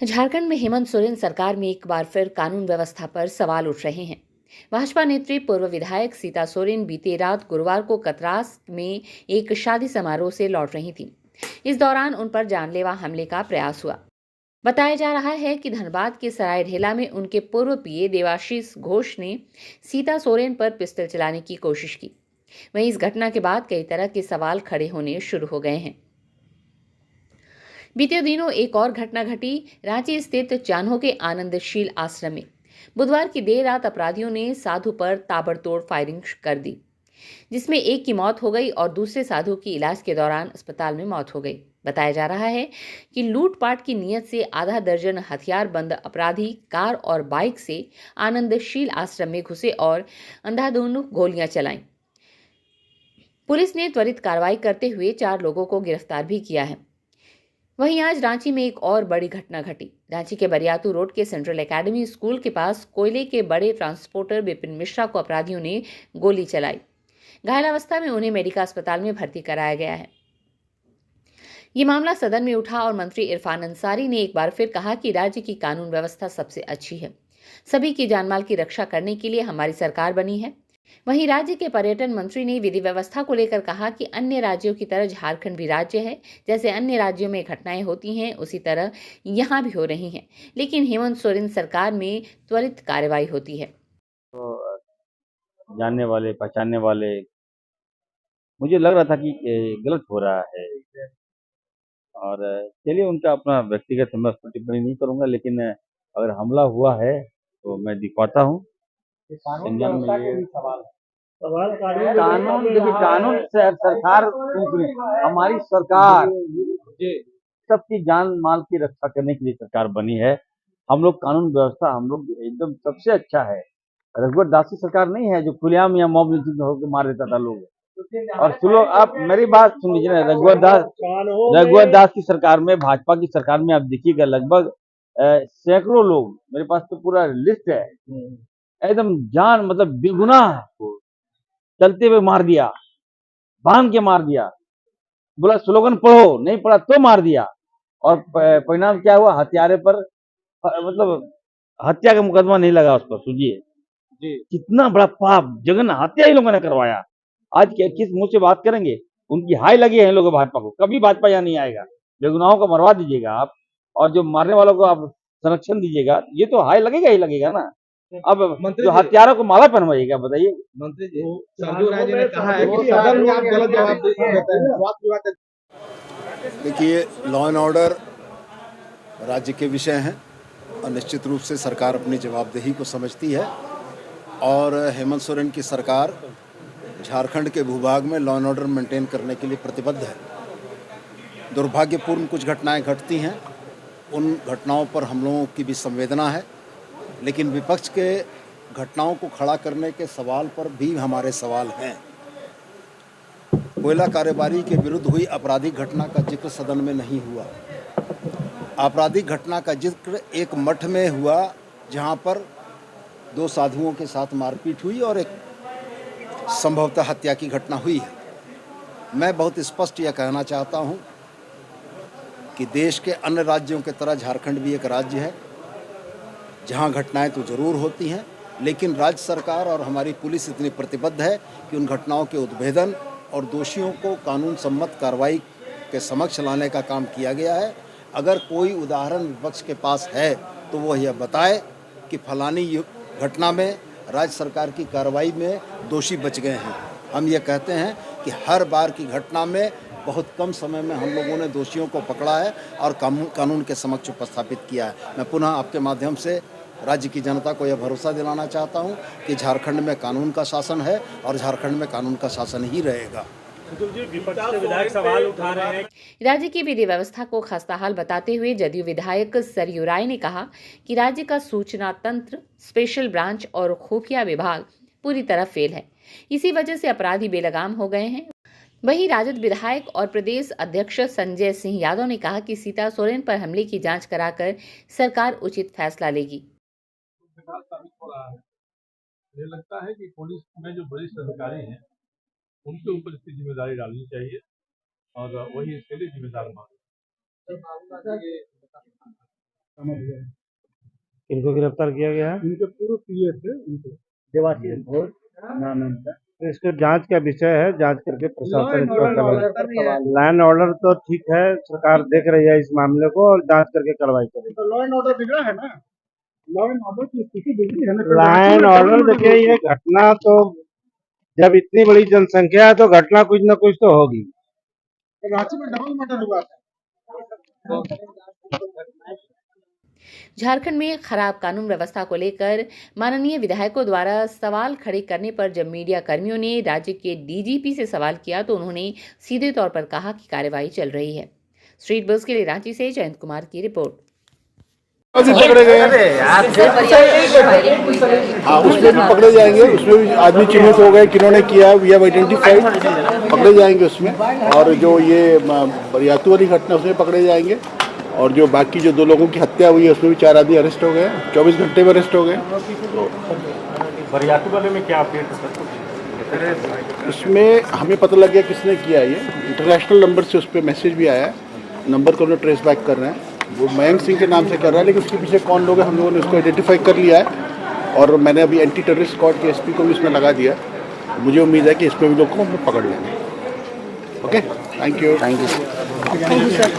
झारखंड में हेमंत सोरेन सरकार में एक बार फिर कानून व्यवस्था पर सवाल उठ रहे हैं। भाजपा नेत्री पूर्व विधायक सीता सोरेन बीते रात गुरुवार को कतरास में एक शादी समारोह से लौट रही थी। इस दौरान उन पर जानलेवा हमले का प्रयास हुआ। बताया जा रहा है कि धनबाद के सरायढेला में उनके पूर्व पीए देवाशीष घोष ने सीता सोरेन पर पिस्टल चलाने की कोशिश की। वहीं इस घटना के बाद कई तरह के सवाल खड़े होने शुरू हो गए हैं। बीते दिनों एक और घटना घटी रांची स्थित चान्हो के आनंदशील आश्रम में। बुधवार की देर रात अपराधियों ने साधु पर ताबड़तोड़ फायरिंग कर दी, जिसमें एक की मौत हो गई और दूसरे साधु की इलाज के दौरान अस्पताल में मौत हो गई। बताया जा रहा है कि लूटपाट की नीयत से आधा दर्जन हथियारबंद अपराधी कार और बाइक से आनंदशील आश्रम में घुसे और अंधाधुंध गोलियां चलाईं। पुलिस ने त्वरित कार्रवाई करते हुए 4 लोगों को गिरफ्तार भी किया है। वहीं आज रांची में एक और बड़ी घटना घटी। रांची के बरियातू रोड के सेंट्रल एकेडमी स्कूल के पास कोयले के बड़े ट्रांसपोर्टर विपिन मिश्रा को अपराधियों ने गोली चलाई। घायल अवस्था में उन्हें मेडिका अस्पताल में भर्ती कराया गया है। ये मामला सदन में उठा और मंत्री इरफान अंसारी ने एक बार फिर कहा कि राज्य की कानून व्यवस्था सबसे अच्छी है। सभी की जानमाल की रक्षा करने के लिए हमारी सरकार बनी है। वहीं राज्य के पर्यटन मंत्री ने विधि व्यवस्था को लेकर कहा कि अन्य राज्यों की तरह झारखंड भी राज्य है। जैसे अन्य राज्यों में घटनाएं होती हैं उसी तरह यहां भी हो रही हैं, लेकिन हेमंत सोरेन सरकार में त्वरित कार्रवाई होती है। तो जानने वाले पहचानने वाले मुझे लग रहा था कि गलत हो रहा है। और चलिए उनका अपना व्यक्तिगत मैं उस पर टिप्पणी नहीं करूंगा, लेकिन अगर हमला हुआ है तो मैं दिखवाता हूँ। संज्ञान में ये कानून देखिए, कानून से सरकार हमारी सरकार सबकी जान माल की रक्षा करने के लिए सरकार बनी है। हम लोग कानून व्यवस्था हम लोग एकदम सबसे अच्छा है। रघुवर दास की सरकार नहीं है जो खुलेआम या मॉब लिंचिंग होकर मार देता था लोग। और सुनो, आप मेरी बात सुन लीजिए ना। रघुवर दास की सरकार में, भाजपा की सरकार में आप देखिएगा लगभग सैकड़ों लोग, मेरे पास तो पूरा लिस्ट है, एकदम जान मतलब बेगुनाह चलते हुए मार दिया, बांध के मार दिया, बोला स्लोगन पढ़ो, नहीं पढ़ा तो मार दिया। और परिणाम क्या हुआ? हत्यारे पर मतलब हत्या का मुकदमा नहीं लगा उस पर। सोचिए कितना बड़ा पाप, जघन्य हत्या ही लोगों ने करवाया। आज किस मुंह से बात करेंगे? उनकी हाय लगी है लोग भाजपा को, कभी भाजपा यहाँ नहीं आएगा। बेगुनाहों को मरवा दीजिएगा आप, और जो मारने वालों को आप संरक्षण दीजिएगा, ये तो हाय लगेगा ही लगेगा ना। अब जो हत्यारों को माला पहनवाइएगा, बताइए। मंत्री जी, सरजू राय जी ने कहा है कि सदन में आप गलत जवाब देते हैं। स्वास्थ्य विभाग देखिए, लॉ एंड ऑर्डर राज्य के विषय हैं और निश्चित रूप से सरकार अपनी जवाबदेही को समझती है। और हेमंत सोरेन की सरकार झारखंड के भूभाग में लॉ एंड ऑर्डर मेंटेन करने के लिए प्रतिबद्ध है। दुर्भाग्यपूर्ण कुछ घटनाएं घटती हैं, उन घटनाओं पर हम लोगों की भी संवेदना है, लेकिन विपक्ष के घटनाओं को खड़ा करने के सवाल पर भी हमारे सवाल हैं। कोयला कारोबारी के विरुद्ध हुई आपराधिक घटना का जिक्र सदन में नहीं हुआ। आपराधिक घटना का जिक्र एक मठ में हुआ, जहां पर 2 साधुओं के साथ मारपीट हुई और एक संभवतः हत्या की घटना हुई है। मैं बहुत स्पष्ट यह कहना चाहता हूं कि देश के अन्य राज्यों की तरह झारखंड भी एक राज्य है, जहां घटनाएं तो जरूर होती हैं, लेकिन राज्य सरकार और हमारी पुलिस इतनी प्रतिबद्ध है कि उन घटनाओं के उद्भेदन और दोषियों को कानून सम्मत कार्रवाई के समक्ष लाने का काम किया गया है। अगर कोई उदाहरण विपक्ष के पास है तो वह यह बताए कि फलानी घटना में राज्य सरकार की कार्रवाई में दोषी बच गए हैं। हम ये कहते हैं कि हर बार की घटना में बहुत कम समय में हम लोगों ने दोषियों को पकड़ा है और कानून के समक्ष उपस्थापित किया है। मैं पुनः आपके माध्यम से राज्य की जनता को यह भरोसा दिलाना चाहता हूं कि झारखंड में कानून का शासन है और झारखंड में कानून का शासन ही रहेगा। विधायक सवाल उठा रहे हैं। राज्य की विधि व्यवस्था को खस्ताहाल बताते हुए जदयू विधायक सरयू राय ने कहा कि राज्य का सूचना तंत्र, स्पेशल ब्रांच और खुफिया विभाग पूरी तरह फेल है। इसी वजह से अपराधी बेलगाम हो गए हैं। वहीं राजद विधायक और प्रदेश अध्यक्ष संजय सिंह यादव ने कहा कि सीता सोरेन पर हमले की जांच कराकर सरकार उचित फैसला लेगी। मुझे लगता है कि पुलिस में जो वरिष्ठ अधिकारी हैं उनके ऊपर इसकी जिम्मेदारी डालनी चाहिए और वही इसके लिए जिम्मेदार माने। इनको गिरफ्तार किया गया है। इनके पूर्व पीए थे उनको देवाशीष घोष नाम है इनका। तो इसको जांच का विषय है, जांच करके प्रशासन इसको कार्रवाई। लैंड ऑर्डर तो ठीक है, सरकार देख रही है इस मामले को और जांच करके कार्रवाई करेगी। तो लॉ एंड ऑर्डर बिगड़ा है ना, लॉ एंड ऑर्डर की स्थिति बिगड़ी है ना। लैंड ऑर्डर देखिए, ये घटना तो जब इतनी बड़ी जनसंख्या है तो घटना कुछ न कुछ तो होगी। रांची में डबल मर्डर हुआ था। झारखंड में खराब कानून व्यवस्था को लेकर माननीय विधायकों द्वारा सवाल खड़े करने पर जब मीडिया कर्मियों ने राज्य के डीजीपी से सवाल किया तो उन्होंने सीधे तौर पर कहा कि कार्रवाई चल रही है। स्ट्रीट बस के लिए रांची से जयंत कुमार की रिपोर्ट। पकड़े गए हाँ, उसमें भी पकड़े जाएंगे, उसमें भी आदमी चिन्हित हो गए किन्होंने किया, वी हैव आइडेंटिफाइड, पकड़े जाएंगे उसमें। और जो ये बरियातू वाली घटना उसमें पकड़े जाएंगे, और जो बाकी जो 2 लोगों की हत्या हुई है उसमें भी 4 आदमी अरेस्ट हो गए, 24 घंटे में अरेस्ट हो गए। तो बरियातू वाले में क्या अपडेट है? इसमें हमें पता लग गया किसने किया ये, इंटरनेशनल नंबर से उस पर मैसेज भी आया है, नंबर को हम ट्रेस बैक कर रहे हैं। वो मयंक सिंह के नाम से कर रहा है, लेकिन उसके पीछे कौन लोग हैं हम लोगों ने उसको आइडेंटिफाई कर लिया है, और मैंने अभी एंटी टेररिस्ट स्क्वाड के एसपी को भी इसमें लगा दिया। मुझे उम्मीद है कि इसमें भी लोग को हम पकड़ लेंगे। Okay, thank you sir.